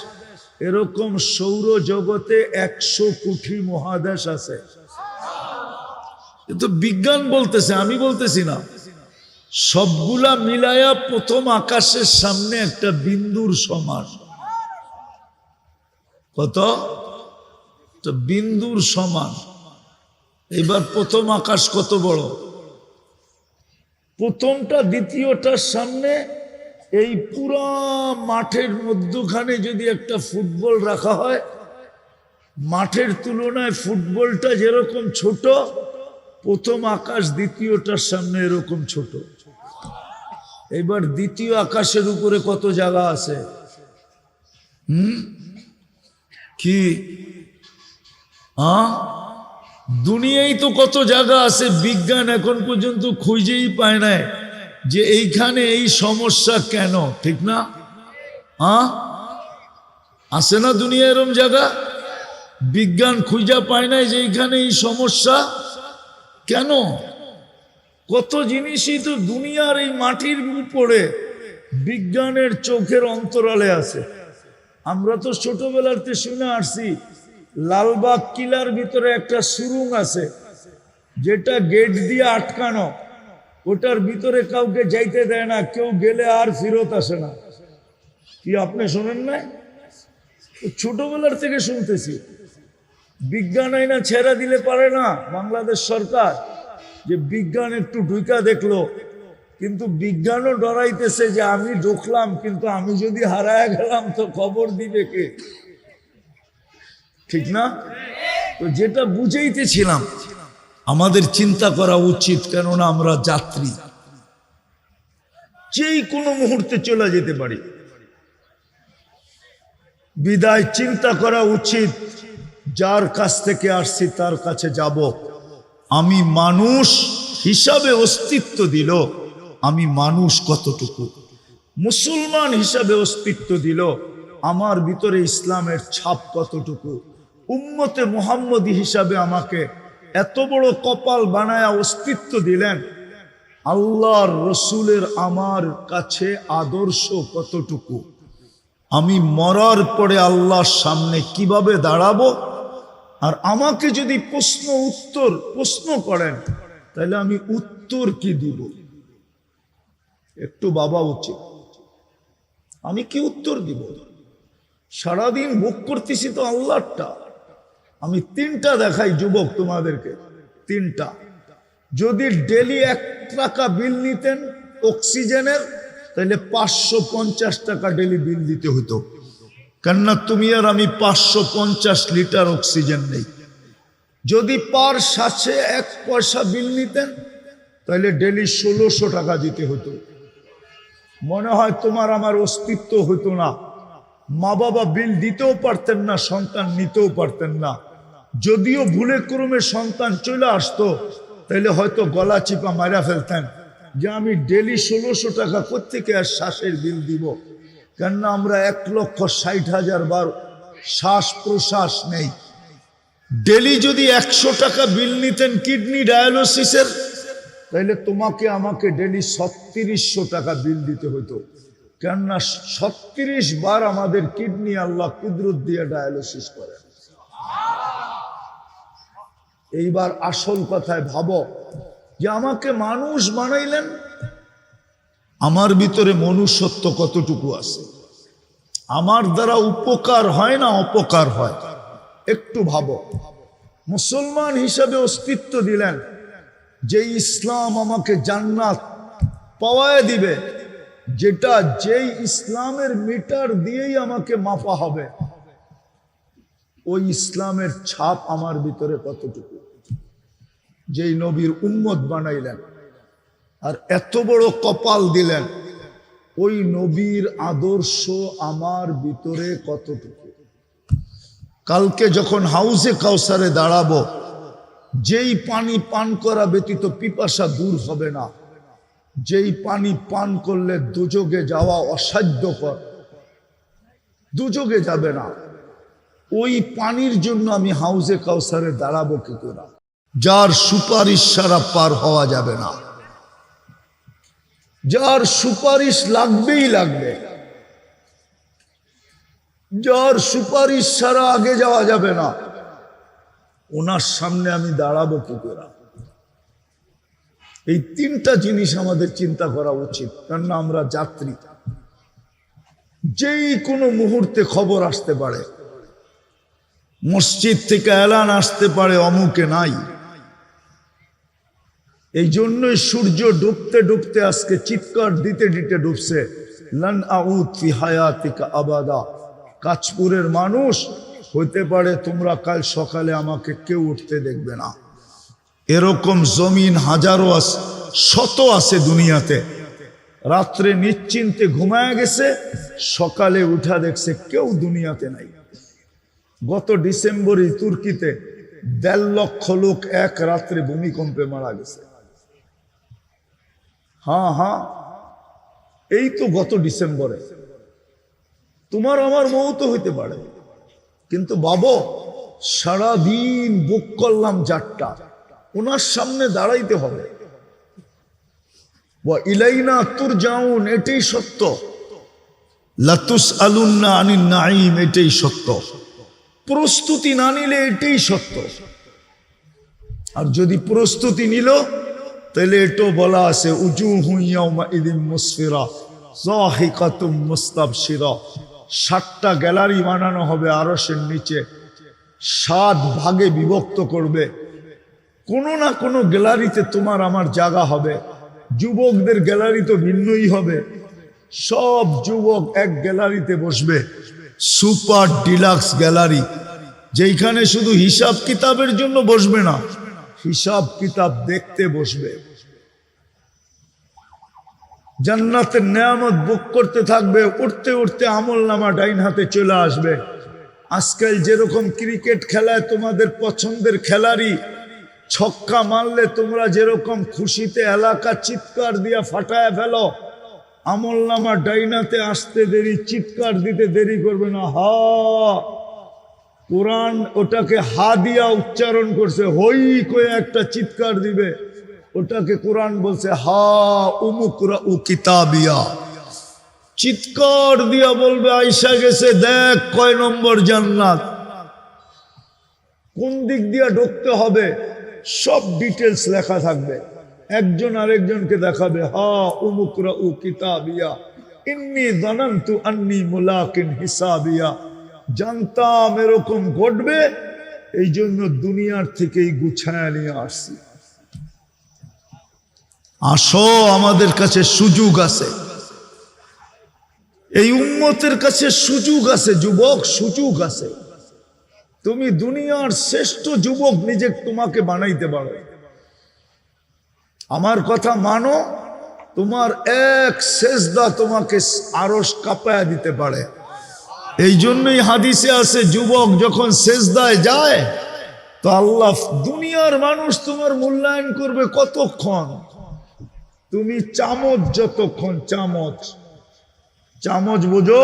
এরকম সৌরজগতে 100 কোটি মহাদেশ আছে। কিন্তু বিজ্ঞান বলতেছে, আমি বলতেছি না। সবগুলা মিলায়া প্রথম আকাশের সামনে একটা বিন্দুর সমান। কত? বিন্দুর সমান। এবার প্রথম আকাশ কত বড়? প্রথমটা দ্বিতীয়টার সামনে এই পুরা মাঠের মধ্যখানে যদি একটা ফুটবল রাখা হয়, মাঠের তুলনায় ফুটবলটা যেরকম ছোট, প্রথম আকাশ দ্বিতীয়টার সামনে এরকম ছোট। এবার দ্বিতীয় আকাশের উপরে কত জায়গা আছে? কি দুনিয়ায় তো কত জায়গা আছে, বিজ্ঞান এখন পর্যন্ত খুঁজেই পায় নাই যে এইখানে এই সমস্যা কেন। ঠিক না? আছে না দুনিয়া এরম জায়গা? বিজ্ঞান খুঁজা পায় নাই যে এইখানে এই সমস্যা কেন। কত জিনিসই তো দুনিয়ার এই মাটির উপরে বিজ্ঞানের চোখের অন্তরালে আছে। আমরা তো ছোটবেলাতে শুনে আসছি লালবাগ কিলার ভিতরে একটা সুরুং আছে, যেটা গেট দিয়ে আটকানো। ওটার ভিতরে কাউকে যাইতে দেয় না, কেউ গেলে আর ফেরত আসে না। কি আপনি শোনেন না? ছোটবেলার থেকে শুনতেছি। বিজ্ঞান আইনা ছেড়া দিলে পারে না বাংলাদেশ সরকার, যে বিজ্ঞান একটু ঢুকা দেখলো। কিন্তু বিজ্ঞানও ডরাইতেছে যে আমি ঢুকলাম, কিন্তু আমি যদি হারায় গেলাম তো খবর দিবে কে? ঠিক না? তো যেটা বুঝাইতেছিলাম, আমাদের চিন্তা করা উচিত, কেননা আমরা যাত্রী। যেই কোনো মুহূর্তে চলে যেতে পারি। বিদায় চিন্তা করা উচিত, যার কাছ থেকে আসছি তার কাছে যাব। আমি মানুষ হিসাবে অস্তিত্ব দিল, আমি মানুষ কতটুকু, মুসলমান হিসাবে অস্তিত্ব দিল, আমার ভিতরে ইসলামের ছাপ কতটুকু, উম্মতে মুহাম্মদী হিসাবে আমাকে এত বড় কপাল বানায়া অস্তিত্ব দিলেন, আল্লাহর রসুলের আমার কাছে আদর্শ কতটুকু, আমি মরার পরে আল্লাহর সামনে কিভাবে দাঁড়াবো, আর আমাকে যদি প্রশ্ন করেন তাহলে আমি উত্তর কি দিব, একটু ভাবা উচিত। আমি কি উত্তর দিব? সারাদিন ভোগ করতেছি তো আল্লাহরটা। আমি তিনটা দেখাই যুবক তোমাদেরকে, তিনটা। যদি ডেলি 1 টাকা বিল নিতেন অক্সিজেনের, তাহলে 550 টাকা ডেলি বিল দিতে হতো। কেননা তুমি আর আমি 550 লিটার অক্সিজেন নেই। যদি পার শ্বাসে 1 পয়সা বিল নিতেন, তাহলে ডেলি 1600 টাকা দিতে হতো। মনে হয় তোমার আমার অস্তিত্ব হতো না, মা বাবা বিল দিতেও পারতেন না, সন্তান নিতেও পারতেন না। যদিও ভুলে ক্রমে সন্তান চলে আসতো, তাহলে হয়তো গলা চিপা মারা ফেলতেন যে আমি ডেলি 1600 টাকা কোত্থেকে আর শ্বাসের বিল দিব। কেননা আমরা 1,60,000 বার শ্বাস প্রশ্বাস নেই। ডেলি যদি 100 টাকা বিল নিতেন কিডনি ডায়ালিসিসের, তাহলে তোমাকে আমাকে ডেলি 3600 টাকা বিল দিতে হতো। কেননা 36 বার আমাদের কিডনি আল্লাহ কুদরত দিয়ে ডায়ালিসিস করে। এইবার আসল কথায় ভাবো যে আমাকে মানুষ বানাইলেন, আমার ভিতরে মনুষ্যত্ব কতটুকু আছে, আমার দ্বারা উপকার হয় না অপকার হয়, একটু ভাবো। মুসলমান হিসাবে অস্তিত্ব দিলেন, যে ইসলাম আমাকে জান্নাত পাওয়ায় দিবে, যেটা যেই ইসলামের মিটার দিয়েই আমাকে মাপা হবে, ওই ইসলামের ছাপ আমার ভিতরে কতটুকু। যেই নবীর উম্মত বানাইলেন আর এত বড় কপাল দিলেন, ওই নবীর আদর্শ আমার ভিতরে কতটুকু। কালকে যখন হাউজে কাউসারে দাঁড়াবো, যেই পানি পান করা ব্যতীত পিপাসা দূর হবে না, যেই পানি পান করলে দুযোগে যাওয়া অসাধ্যকর, দুযোগে যাবে না, ওই পানির জন্য আমি হাউজে কাউসারে দাঁড়াবো কি করে? যার সুপারিশ ছাড়া পার হওয়া যাবে না, যার সুপারিশ লাগবেই লাগবে, যার সুপারিশ ছাড়া আগে যাওয়া যাবে না, ওনার সামনে আমি দাঁড়াবো কি করে? এই তিনটা জিনিস আমাদের চিন্তা করা উচিত। কেননা আমরা যাত্রী, যেই কোনো মুহূর্তে খবর আসতে পারে, মসজিদ থেকে এলান আসতে পারে অমুকে নাই। এই জন্যই সূর্য ডুবতে ডুবতে আজকে চিৎকার দিতে দিতে ডুবছে, লান আউদ ফি হায়াতিকা আবাদা। কাঁচপুরের মানুষ, হইতে পারে তোমরা কাল সকালে আমাকে কেউ উঠতে দেখবে না। এরকম জমিন হাজারো আছে, শত আছে দুনিয়াতে। রাত্রে নিশ্চিন্তে ঘুমায় গেছে, সকালে উঠা দেখছে কেউ দুনিয়াতে নাই। গত ডিসেম্বরে তুর্কিতে 1.5 লক্ষ লোক এক রাত্রে ভূমিকম্পে মারা গেছে। হ্যাঁ, এই তো গত ডিসেম্বরে। তোমার আমার মৌত হইতে পারে, কিন্তু বাবা সারাদিন বুক করলাম যারটা, ওনার সামনে দাঁড়াইতে হবে। ইলাইনা তুরজাউন, এটাই সত্য। লাতুস আলুন্না আনিন নাঈম, এটাই সত্য। প্রস্তুতি না নিলে এটাই সত্য। আর যদি প্রস্তুতি নিল, তাহলে এটাও বলা আছে উজুহু ইয়াউমা ইদিন মুসফিরা যাহিকাতুম মুস্তাবশিরা। 7টা গ্যালারি বানানো হবে আরশের নিচে, 7 ভাগে বিভক্ত করবে। কোনো না কোনো গ্যালারিতে তোমার আমার জায়গা হবে। যুবকদের গ্যালারি তো ভিন্নই হবে, সব যুবক এক গ্যালারিতে বসবে, সুপার ডিলাক্স গ্যালারি, যেখানে শুধু হিসাব কিতাবের জন্য বসবে না, হিসাব কিতাব দেখতে বসবে। জান্নাতের নেয়ামত ভোগ করতে থাকবে, উঠতে উঠতে আমলনামা ডাইন হাতে চলে আসবে। আজকাল যেরকম ক্রিকেট খেলায় তোমাদের পছন্দের খেলারি ছক্কা মারলে তোমরা যেরকম খুশিতে এলাকা চিৎকার দিয়া ফাটায় ফেলো, আমলনামা ডাইনাতে আসতে দেরি, চিৎকার দিতে দেরি করবে না। হা, কোরআন ওটাকে হা দিয়া উচ্চারণ করছে, হই কয়ে একটা চিৎকার দিবে, ওটাকে কোরআন বলছে হা উমুকরা উ কিতাবিয়া। চিৎকার দিয়া বলবে আইসা গেছে, দেখ কয় নম্বর জান্নাত, কোন দিক দিয়া ঢুকতে হবে, সব ডিটেলস লেখা থাকবে। একজন আরেকজনকে দেখাবে, হা উমুকরা উ কিতাবিয়া ইন্নী যানানতু আন্নী মুলাকিন হিসাবিয়া। জানতাম এরকম ঘটবে, এই জন্য দুনিয়ার থেকেই গুছায় নিয়ে আসছি। আসো, আমাদের কাছে সুযোগ আছে, এই উম্মতের কাছে সুযোগ আছে যুবক, সুযোগ আছে। তুমি দুনিয়ার শ্রেষ্ঠ যুবক নিজে তোমাকে বানাইতে পারো। আমার কথা মানো, তোমার এক সেজদা তোমাকে আরশ কাঁপায়া দিতে পারে। এই জন্যই হাদিসে আছে, যুবক যখন সেজদায় যায় তো আল্লাহ, দুনিয়ার মানুষ তোমার মূল্যায়ন করবে কতক্ষণ, তুমি চামচ যতক্ষণ, চামচ চামচ বোঝো,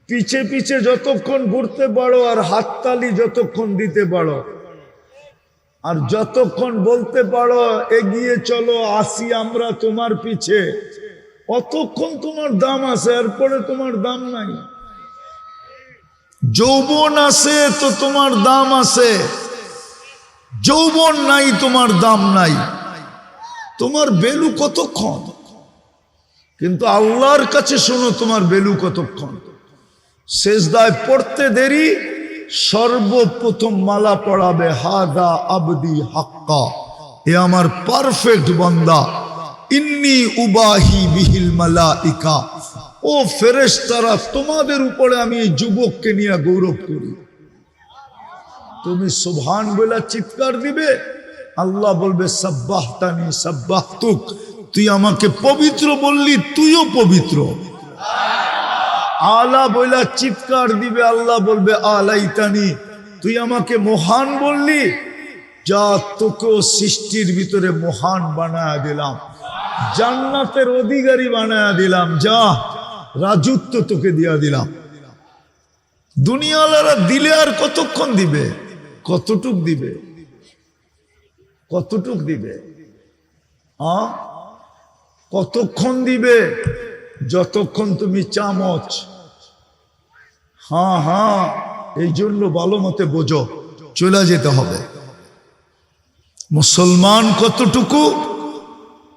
পিছে পিছে যতক্ষণ ঘুরতে পারো আর হাততালি যতক্ষণ দিতে পারো, আর যতক্ষণ বলতে পারো এগিয়ে চলো, আসি আমরা তোমার পিছে, অতক্ষণ তোমার দাম আছে, এরপরে তোমার দাম নাই। যৌবন আছে তো তোমার দাম আছে, যৌবন নাই তোমার দাম নাই, তোমার ভ্যালু কতক্ষণ। কিন্তু আল্লাহর কাছে শোনো, তোমার ভ্যালু কতক্ষণ। সেজদায় পড়তে দেরি, সর্বপ্রথম মালা পড়াবে হাদা আবদি হাক্কা, এ আমার পারফেক্ট বান্দা, ইন্নী উবাহি বিহিল মালাইকা, ও ফেরেশতারা তোমাদের উপরে আমি এই যুবককে নিয়ে গৌরব করি। তুমি সুবহান বলে চিৎকার দিবে, আল্লাহ বলবে সাব্বাহতানি সাব্বাহতুক, তুই আমাকে পবিত্র বললি, তুইও পবিত্র। আলা বইলা চিৎকার দিবে, আল্লাহ বলবে আলাইতানি, তুই আমাকে মহান বললি, যা তোকেও সৃষ্টির ভিতরে মহান বানায়া দিলাম, জান্নাতের অধিকারী বানায়া দিলাম, যা রাজত্ব তোকে দিয়া দিলাম। দুনিয়ালারা দিলে আর কতক্ষণ দিবে, কতটুক দিবে, কতটুক দিবে, কতক্ষণ দিবে, যতক্ষণ তুমি চামচ। হ্যাঁ হ্যাঁ, এই জন্য ভালো মতে বোঝো, চলে যেতে হবে। মুসলমান কতটুকু,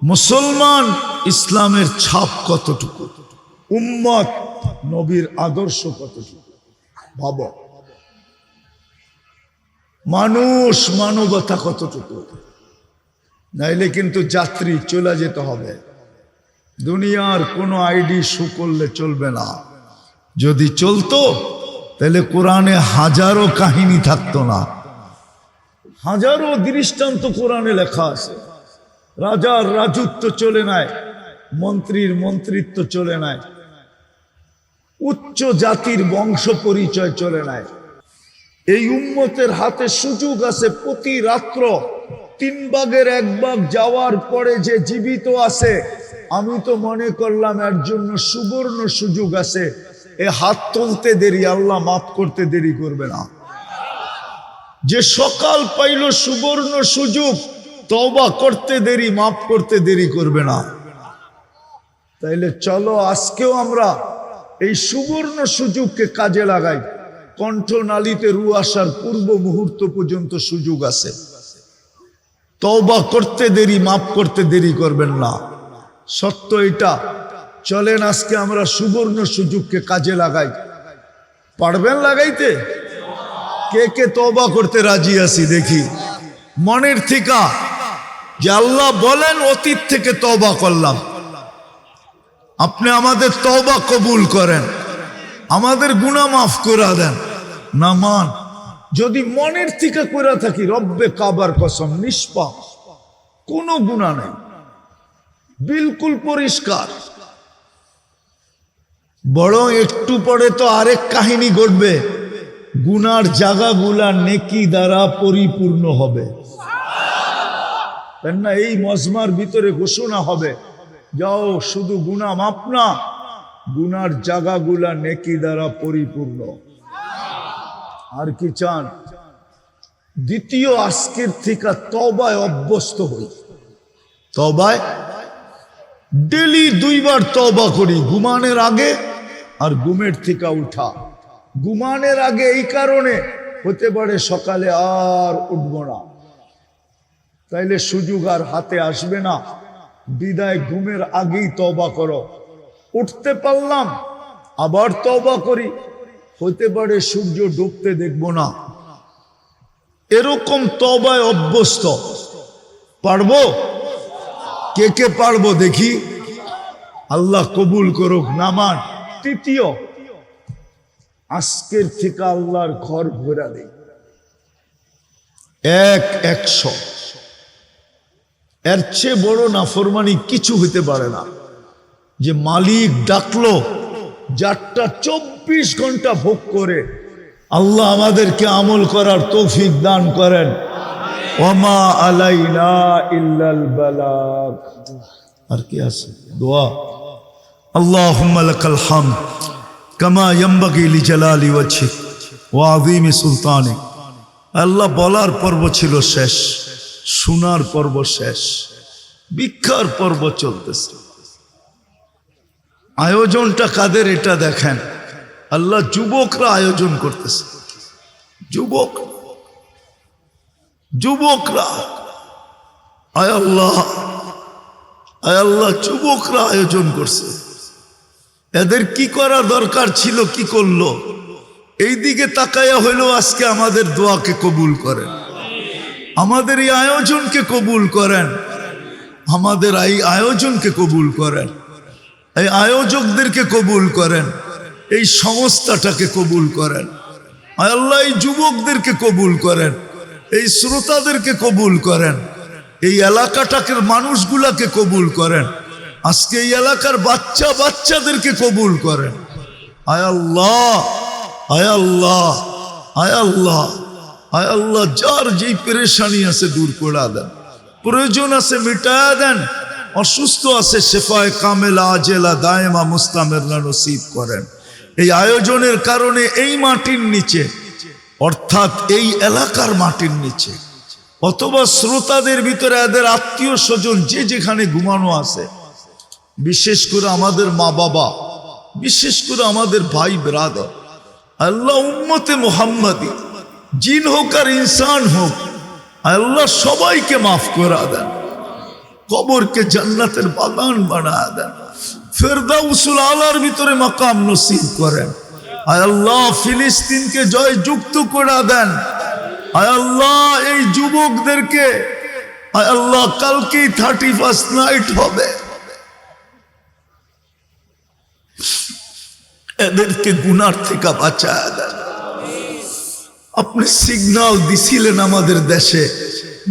মুসলমান ইসলামের ছাপ কতটুকু, উম্মত নবীর আদর্শ কতটুকু, ভাবো। মানুষ মানবতা কতটুকু, নাইলে কিন্তু যাত্রী চলে যেতে হবে। দুনিয়ার কোনো আইডি শো করলে চলবে না। যদি চলতো তাহলে কোরআনে হাজারো কাহিনী থাকতো না, হাজারো দৃষ্টান্ত কোরআনে লেখা আছে। রাজার রাজত্ব চলে নাই, মন্ত্রীর মন্ত্রিত্ব চলে নাই, উচ্চ জাতির বংশ পরিচয় চলে নাই। এই উম্মতের হাতে সুযোগ আছে, প্রতি রাত্র 3 ভাগের 1 ভাগ যাওয়ার পরে যে জীবিত আছে, আমি তো মনে করলাম এর জন্য সুবর্ণ সুযোগ আছে। এ হাত তুলতে দেরি, আল্লাহ মাফ করতে দেরি করবে না। যে সকাল পাইল সুবর্ণ সুযোগ, তওবা করতে দেরি, মাফ করতে দেরি করবে না। তাইলে চলো আজকেও আমরা এই সুবর্ণ সুযোগকে কাজে লাগাই। কণ্ঠনালীতে রু আসার পূর্ব মুহূর্ত পর্যন্ত সুযোগ আছে। তওবা করতে দেরি, মাফ করতে দেরি করবেন না। সত্য এটা। চলেন আজকে আমরা সুবর্ণ সুযোগকে কাজে লাগাই। পারবেন লাগাইতে? কে কে তওবা করতে রাজি আছি দেখি মনের থেকে, যে আল্লাহ বলেন অতীত থেকে তওবা করলাম, আপনি আমাদের তওবা কবুল করেন, আমাদের গুনাহ মাফ করে দেন। না মান, যদি মনের থেকে করে থাকি, রব্বে কাবার কসম নিষ্পাপ, কোনো গুনাহ নেই, বিলকুল পরিষ্কার। বরং একটু পরে তো আরেক কাহিনী ঘটবে, গুনার জায়গাগুলা নেকি দ্বারা পরিপূর্ণ হবে। তাই না? এই মজমার ভিতরে ঘোষণা হবে, যাও শুধু গুনাহ মাফ না, গুনার জায়গাগুলা নেকি দ্বারা পরিপূর্ণ। আর কি চান? দ্বিতীয়, আজকের থেকে তওবায় অভ্যস্ত হই। তওবায় ডেলি 2 বার তওবা করি, ঘুমানোর আগে আর ঘুমের থেকে উঠা। ঘুমানোর আগে এই কারণে, হতে পারে সকালে আর উঠবো না, তাইলে সুযোগ আর হাতে আসবে না, বিদায় ঘুমের আগেই তওবা করো। উঠতে পারলাম, আবার তওবা করি, হতে পারে সূর্য ডুবতে দেখবো না। এরকম তওবায় অভ্যস্ত। পারবো? কে কে পারবো দেখি? আল্লাহ কবুল করুক। নামান তৃতীয়, আজকের থেকে আল্লাহর ঘর ভরা দেই 100। এর চেয়ে বড় নাফরমানি কিছু হইতে পারে না। যে মালিক ডাকলো, যারটা 24 ঘন্টা ভোগ করে। আল্লাহ আমাদেরকে আমল করার তৌফিক দান করেন। ওমা আলাইনা ইল্লাল বালাগ। আর কি আছে? দোয়া। আল্লাহুম্মা লাকাল হামদ কামা ইয়ানবাগি লিজালালি ওয়াজহিক ওয়া আযীমি সুলতানিক। আল্লাহ বলার পর্ব ছিল শেষ, শোনার পর্ব শেষ, ভিক্ষার পর্ব চলতেছে। আয়োজনটা কাদের এটা দেখেন। আল্লাহ যুবকরা আয়োজন করতেছে। যুবকরা আয় আল্লাহ যুবকরা আয়োজন করছে। এদের কি করা দরকার ছিল, কি করলো? এই দিকে তাকায়া হইলো আজকে আমাদের দোয়াকে কবুল করেন, আমাদের এই আয়োজনকে কবুল করেন, আমাদের এই আয়োজনকে কবুল করেন, এই আয়োজকদেরকে কবুল করেন, এই সংস্থাটাকে কবুল করেন। আল্লাহ এই যুবকদেরকে কবুল করেন, এই শ্রোতাদেরকে কবুল করেন, এই এলাকাটাকে মানুষগুলাকে কবুল করেন, আজকে এই এলাকার বাচ্চাদেরকে কবুল করেন। আয় আল্লাহ, আয় আল্লাহ, আয় আল্লাহ, আয় আল্লাহ, যার যেই পেরেশানি আছে দূর করে দেন, প্রয়োজন আছে মিটায়া দেন, অসুস্থ আছে শেফায়ে কামেলা আজেলা দায়েমা মুস্তামেরনা নসিব করেন। এই আয়োজনের কারণে এই মাটির নিচে, অর্থাৎ এই এলাকার মাটির নিচে, অথবা শ্রোতাদের ভিতরে এদের আত্মীয় স্বজন যে যেখানে ঘুমানো আছে, বিশেষ করে আমাদের মা বাবা, বিশেষ করে আমাদের ভাই ব্রাদার, আল্লাহ উম্মতে মুহাম্মাদি জিন হোক আর ইনসান হোক, আল্লাহ সবাইকে মাফ করে দেন, কবরকে জান্নাতের বাগান বানায় দেন, ফেরদাউসুল আলার ভিতরে মাকাম নসিব করেন। আয় আল্লাহ ফিলিস্তিনকে জয় যুক্ত করে দেন। আয় আল্লাহ এই যুবকদেরকে, আয় আল্লাহ কালকেই 31st নাইট হবে, এদেরকে গুনার থেকে বাঁচায় দেন। আপনি সিগন্যাল দিছিলেন আমাদের দেশে,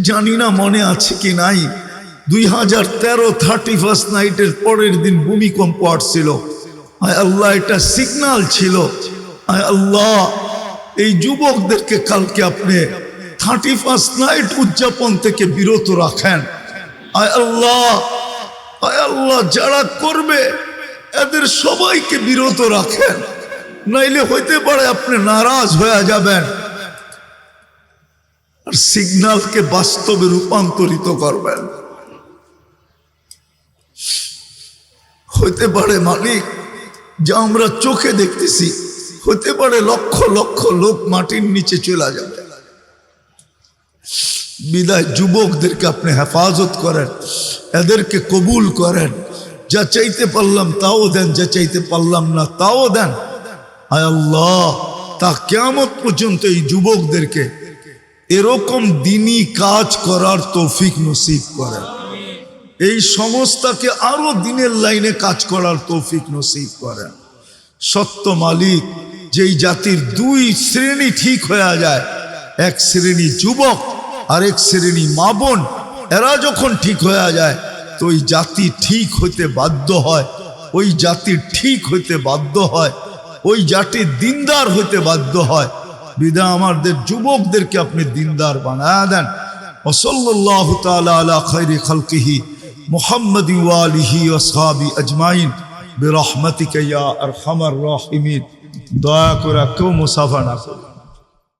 জানি না মনে আছে কি নাই, 2013 31st নাইটের পরের দিন ভূমিকম্প আসছিল। আয় আল্লাহ এটা সিগন্যাল ছিল। আয় আল্লাহ এই যুবকদেরকে কালকে আপনি 31st নাইট উদযাপন থেকে বিরত রাখেন। আয় আল্লাহ যারা করবে এদের সবাইকে বিরত রাখেন, নাইলে হইতে পারে আপনি নারাজ হয়ে যাবেন আর সিগন্যালকে বাস্তবে রূপান্তরিত করবেন। হইতে পারে মালিক যা আমরা চোখে দেখতেছি, হতে পারে লক্ষ লক্ষ লোক মাটির নিচে চলে যাবে। বিদায় যুবকদেরকে আপনি হেফাজত করেন, এদেরকে কবুল করেন। যা চাইতে পারলাম তাও দেন, যা চাইতে পারলাম না তাও দেন। আয় আল্লাহ তা কিয়ামত পর্যন্ত এই যুবকদেরকে এরকম দিনী কাজ করার তৌফিক নসিব করেন। এই সংস্থাকে আরো দিনের লাইনে কাজ করার তৌফিক নসিব করেন। সত্য মালিক, যেই জাতির 2 শ্রেণী ঠিক হয়ে যায়, এক শ্রেণী যুবক আর এক শ্রেণী মা বোন, এরা যখন ঠিক হয়ে যায় তো ওই জাতি ঠিক হইতে বাধ্য হয়, ওই জাতি ঠিক হইতে বাধ্য হয়, ওই জাতি দিনদার হইতে বাধ্য হয়। বিধায় আমাদের যুবকদেরকে আপনি দিনদার বানায়া দেন। ওয়াসাল্লাল্লাহু তাআলা আলা খায়রি খালকিহি মুহাম্মাদি ওয়া আলিহি ওয়া আসহাবি আজমাইন বিরহমাতিকা ইয়া আরহামার রাহিমিন। দয়া করে কেউ মুসাফা না করুন।